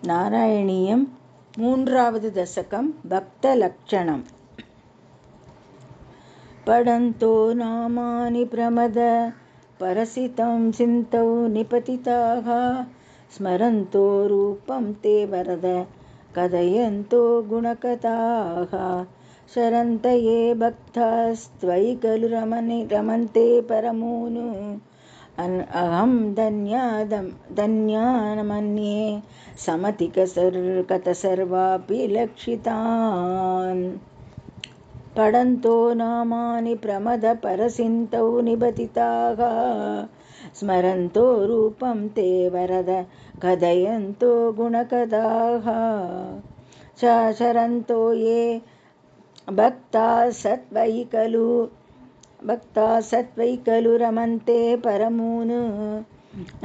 नारायणीयं मून्रावद् दशकं भक्तलक्षणम् पठन्तो नामानि प्रमद परसितं सिन्तौ निपतिताः स्मरन्तो रूपं ते वरद कथयन्तो गुणकथाः शरन्त ये भक्तास्त्वयि खलु रमन्ते परमूनु अहं धन्यान् समतिककथ सर्वापि लक्षितान् पठन्तो नामानि प्रमद परसिन्तौ निबतिताः स्मरन्तो रूपं ते वरद कथयन्तो गुणकथाः शरन्तो ये भक्ता सत्त्वयि खलु रमन्ते परमून्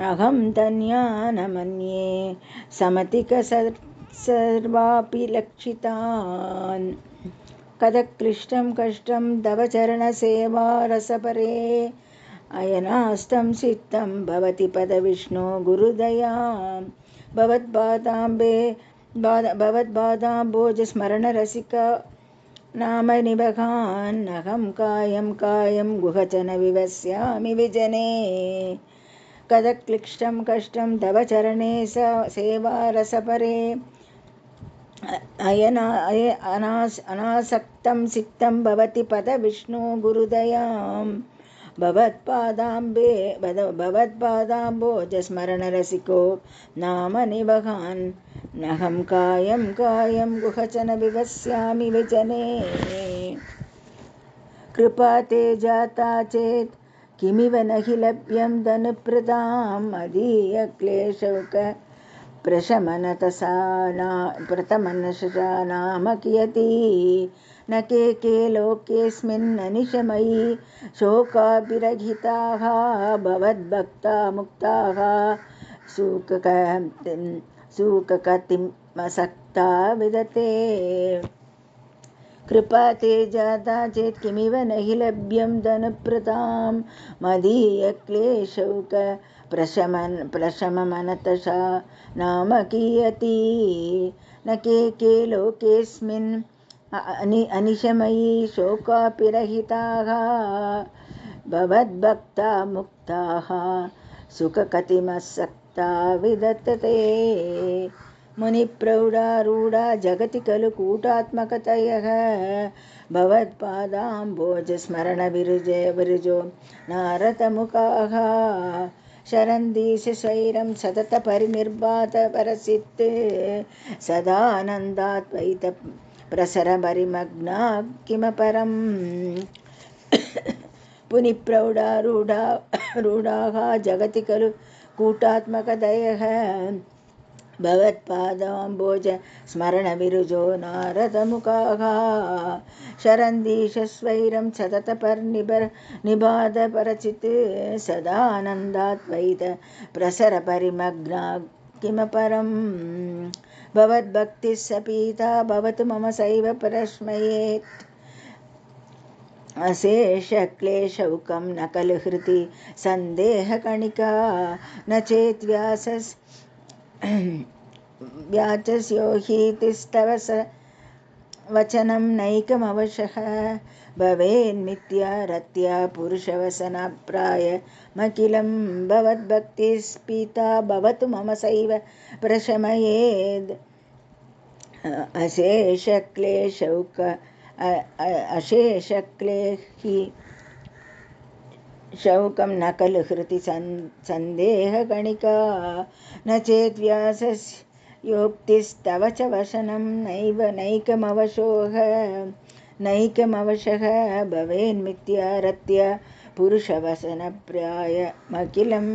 अहं धन्यान् मन्ये समतिक सर्वापि लक्षितान् कथक्लिष्टं कष्टं तव चरणसेवा रसपरे अयनास्तं सिद्धं भवति पदविष्णो गुरुदयां भवद्पादाम्बोजस्मरणरसिका नाम निबघान् अहं कायं गुहचन विवस्यामि विजने कथक्लिष्टं कष्टं तव चरणे सेवा रसपरे अनासक्तं सिक्तं भवति पदविष्णु गुरुदयां भवत्पादाम्बोजस्मरणरसिको नाम निबघान् नहं कायं गुहचन विवस्यामि विजने कृपा ते जाता चेत् किमिव नहि लभ्यं धनप्रदां मदीयक्लेशौक प्रशमनतसा नाम कियती न के लोकेऽस्मिन् अनिशमयी शोकाभिरहिताः भवद्भक्ता मुक्ताः सुखकतिमसक्ता विदते कृपा ते जाता चेत् किमिव नहि लभ्यं धनप्रदां मदीयक्लेशौक प्रशमनतसा नाम कियती न के लोकेऽस्मिन् अनिशमयी शोकापिरहिताः भवद्भक्ता मुक्ताः सुखकतिमसक्ता विदते मुनिप्रौढारूढा जगति खलु कूटात्मकतयः भवत्पादाम्बोजस्मरणविरुजो नारदमुखाः शरन्दीशशैरं सततपरिनिर्भातपरसित् सदानन्दाद्वैत प्रसरपरिमग्ना किमपरम् मुनिप्रौढारूढाः जगति खलु कूटात्मकतयः भवत्पादाम्बोज स्मरणविरुजो नारदमुखाः शरन्दीशस्वैरं सततपरिनिभातपरचित् सदानन्दाद्वैत प्रसरपरिमग्ना किमपरम् भवद्भक्तिः सपीता भवतु मम सैव परस्मयेत् अशेषक्लेशौकं न खलु हृति सन्देहकणिका न चेत् व्याचस्यो हीतिस्तव वचनं नैकमवशः भवेन्मिथ्या रत्या पुरुषवसनप्रायमखिलं भवद्भक्तिस्पीता भवतु मम सैव प्रशमयेद् अशेषक्लेहि शौकं न खलु हृति सन्देहगणिका न चेत् व्यासस्योक्तिस्तव च वचनं नैकमवशः भवेन्मिथ्या रत्या पुरुषवसनप्रायमखिलं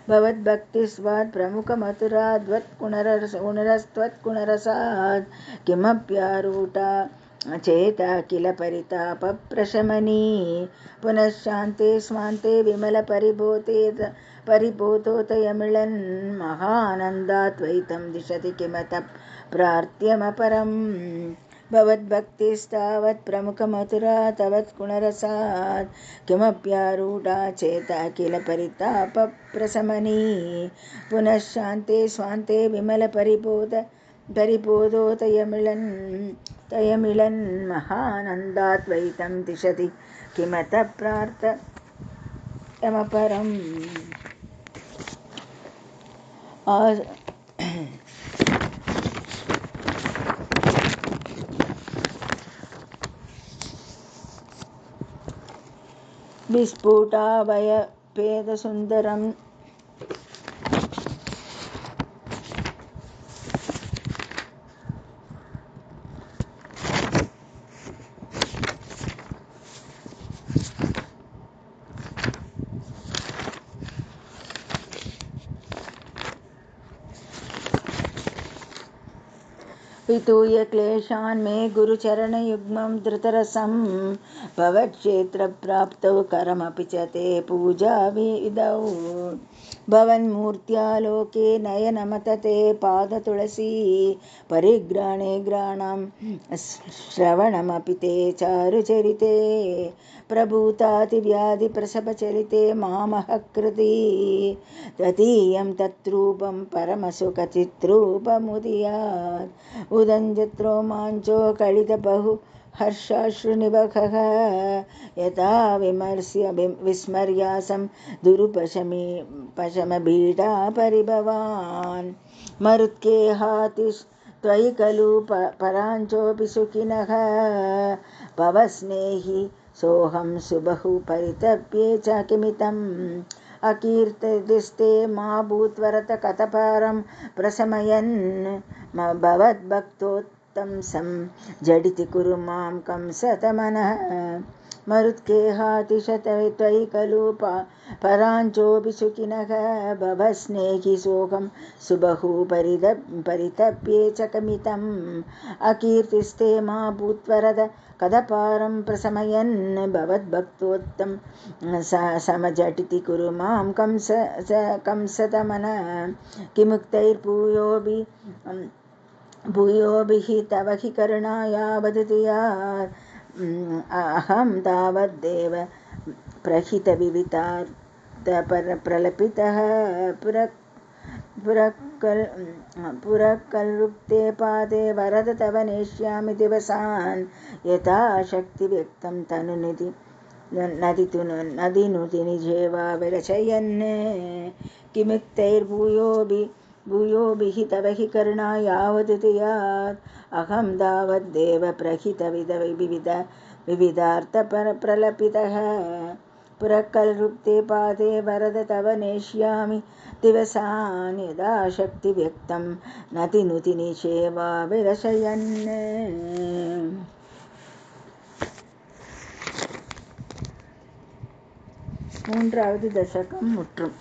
भवद्भक्तिस्वात् प्रमुखमथुराद्वत्कुणरस्त्वत्कुणरसात् किमप्यारूढा चेता किल परितापप्रशमनी पुनश्शान्ते स्वान्ते विमलपरिभूतोदयमिळन् महानन्दाद्वैतं दिशति किमतः प्रार्थ्यमपरम् भवद्भक्तिस्तावत् प्रमुखमधुरा तवत्गुणरसात् किमप्यारूढा चेता किल परितापप्रशमनी पुनः शान्ते स्वान्ते विमलपरिबोधोदयमिळन् महानन्दाद्वैतं दिशति किमतः प्रार्थयमपरम् विस्फुटाभयभेदसुन्दरम् वितूय क्लेशान् मे गुरुचरणयुग्मं धृतरसं भवत्क्षेत्रप्राप्तौ करमपि च ते पूजाविधौ भवन्मूर्त्यालोके नयनमत ते पादतुलसी परिग्राणे ग्राणं श्रवणमपि ते चारुचरिते प्रभूतातिव्याधिप्रसवचलिते मामहकृति तदीयं तत्रूपं परमसुखचिद्रूपमुदीयात् उदञ्जत्रोमाञ्चो कलितबहु हर्षाश्रुनिवहः यथा विस्मर्यासं दुरुपशमबीडा परिभवान् मरुत्केहाति त्वयि खलु पराञ्चोऽपि सुखिनः भवस्नेहि सोऽहं सुबहु परितप्ये च किमितम् अकीर्तिस्ते मा भूत्वरत कथपारं प्रशमयन् भवद्भक्तोत्तंसं झटिति कुरु मां कंसतमनः मरुत्केहातिशत त्वयि खलु पराञ्चोऽपि सुखिनः भवस्नेहि सोऽहं सुबहु परितप्ये च कमितम् अकीर्तिस्ते मा भूत्वरद कदपारं प्रशमयन् भवद्भक्तोत्तम समझटिति कुरु मां कंसतमनः किमुक्तैर्भूयोभिः तव हि करुणायावदुदयात् अहं तावद्देव प्रहितविवितार्थप्रलपितः पुरकल्लुप्ते पादे वरद तव नेष्यामि दिवसान् यथा शक्तिव्यक्तं तनुनिधि नदिनुति निजेवा विरचयन् किमुक्तैर्भूयोभिः तव हि करुणायावदुदयात् अहं तावद्देव प्रहितविविधार्थप्रलपितः पुरकल्लुप्ते पादे वरद तव नेष्यामि दिवसान् यदा शक्तिव्यक्तं नतिनुति निषेवा विरचयन् மூன்றாவது தசகம் முற்றும்.